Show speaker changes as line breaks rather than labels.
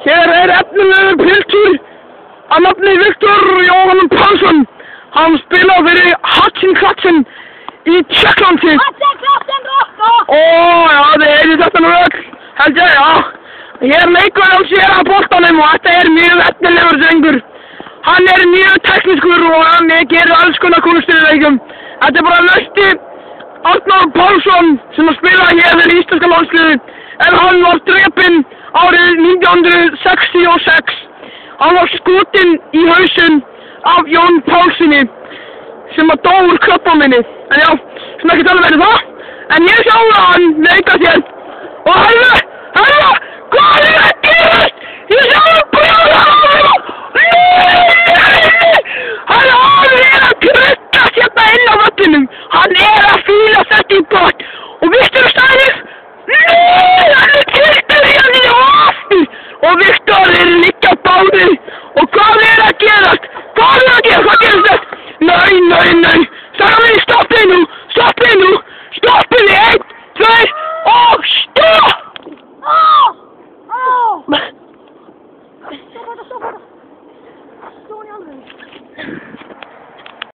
Hér efnilegur piltur að nafni Viktor Jóhann Pálsson. Hann spilar fyrir Hatchin í Tjekklandi. Já, þið heyrið þetta nú öll, held ég, já. Hér leikur hann sér á boltanum og þetta mjög efnilegur drengur. Hann mjög teknískur og hann gerir alls konar kúnstir í leikjum. Þetta bara Nausti Arnór Pálsson sem að spila hér fyrir íslenska landsliðið, en hann var drepinn árið 1966. Hann var skotinn í hausinn af Jón Pálssoni sem að dó úr krabbameini. En já, sem ekki tala verið það. En ég sjá að hann leika sér. Og herru, hvað að gerast? Ég sjá að brjóða á hann. Hann að kryddast hérna inn á völlinum. Hann að fíla þetta í bort. Og Viktor Stænir? Hann kryddar í hann í aftur. Og Viktor líka báðir. Og hvað að gerast? Hvað gerist þetta? Nei. Sagði mig, stoppið nú.